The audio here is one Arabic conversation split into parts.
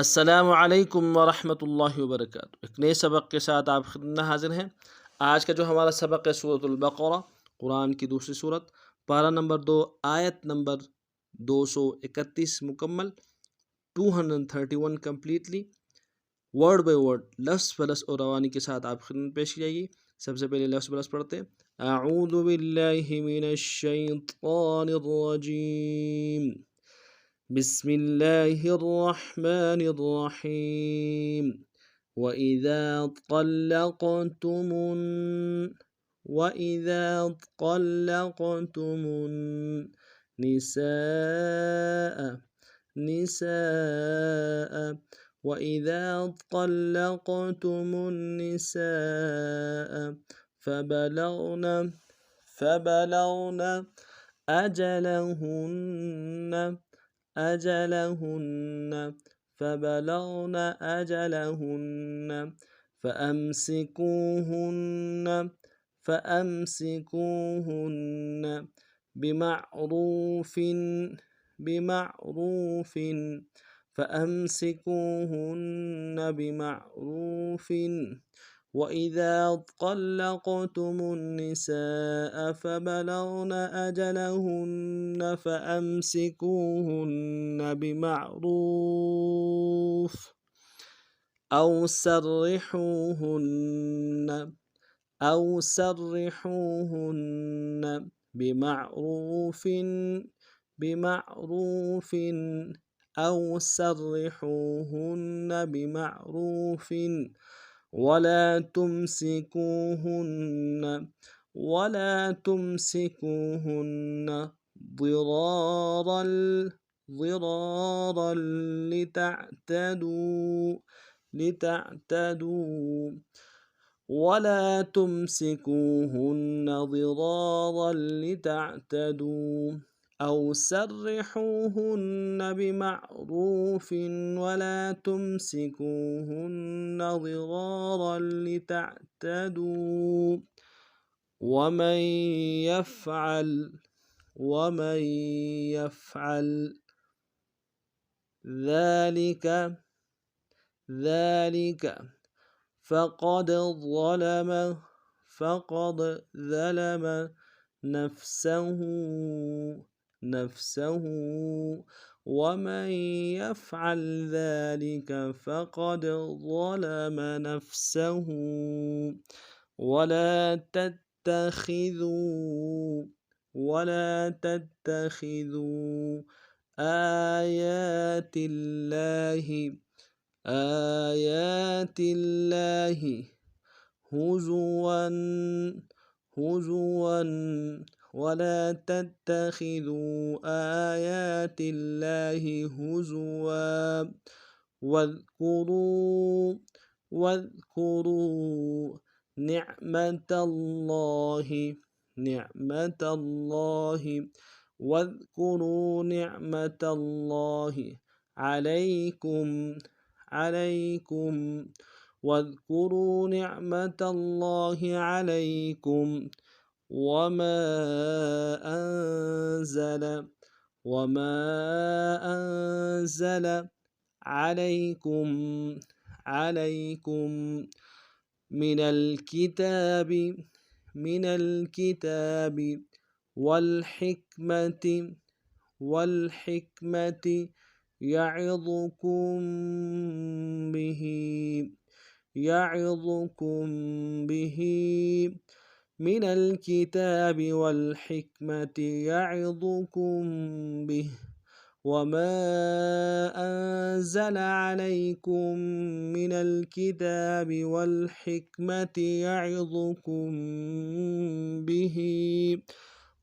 अस्सलामु अलैकुम वरहमतुल्लाहि वबरकातुहू। एक नए सबक के साथ आप खिदमत में हाजिर हैं। आज का जो हमारा सबक है सूरतुल बक़रा, कुरान की दूसरी सूरत, पारा नंबर 2, आयत नंबर 231 मुकम्मल, 231 कम्प्लीटली, वर्ड बाय वर्ड, लफ्ज़ ब लफ्ज़ और रवानी के साथ आप खिदमत पेश की जाएगी। सबसे पहले लफ्ज़ ब लफ्ज़ पढ़ते हैं। अऊज़ु बिल्लाहि मिनश शैतानिर रजीम, बिस्मिल्लाहिर्रहमानिर्रहीम। वइज़ा तल्लक़तुमुन निसाअ वइज़ा तल्लक़तुमुन निसाअ फबलغن أجلهن فبلغن أجلهن فأمسكوهن بمعروف وإذا طلقتم النساء فبلغن أجلهن فأمسكوهن بمعروف أو سرحوهن بمعروف ولا تمسكوهن ضرارا لتعتدوا أو سرحوهن بمعروف ولا تمسكوهن ضرارا لتعتدوا ومن يفعل ذلك فقد ظلم نفسه ومن يفعل ذلك فقد ظلم نفسه ولا تتخذوا آيات الله هزوا ولا تتخذوا آيات الله هزوا واذكروا نعمة الله عليكم وما أنزل عليكم من الكتاب والحكمة يعظكم به من الكتاب والحكمة يعظكم به وما أنزل عليكم من الكتاب والحكمة يعظكم به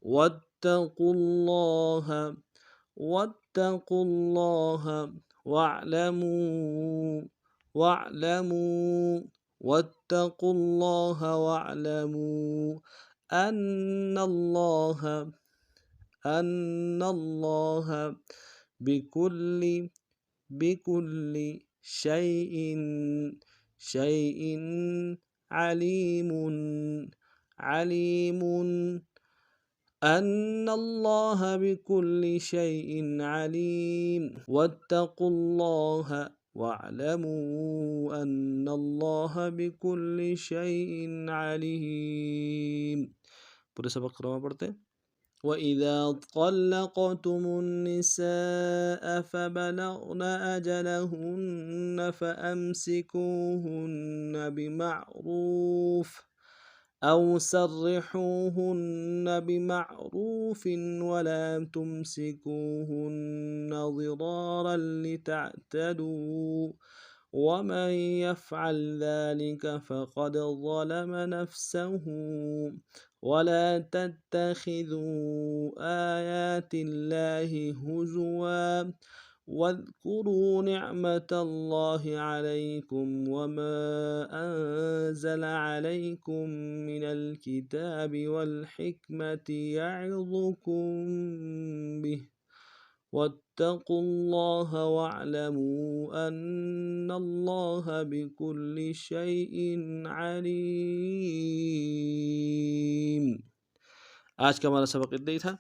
واتقوا الله واعلموا أن الله بكل شيء عليم أن الله بكل شيء عليم. واتقوا الله واعلموا أن الله بكل شيء عليم. पूरे सबक क्रम पढ़ते हैं। وإذا طلقتم النساء فبلغن أجلهن فأمسكوهن بمعروف أو سرحوهن بمعروف ولا تمسكوهن ضرارا لتعتدوا ومن يفعل ذلك فقد ظلم نفسه ولا تتخذوا آيات الله هزوا واذكروا نعمة الله عليكم وما أنزل عليكم من الكتاب والحكمة يعظكم به واتقوا الله واعلموا أن الله بكل شيء عليم. आज का हमारा सबक इतना ही था।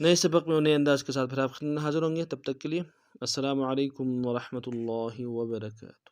नए सबक में नए अंदाज के साथ फिर आप हाजिर होंगे। तब तक के लिए अस्सलामु अलैकुम व रहमतुल्लाहि व बरकातुहू।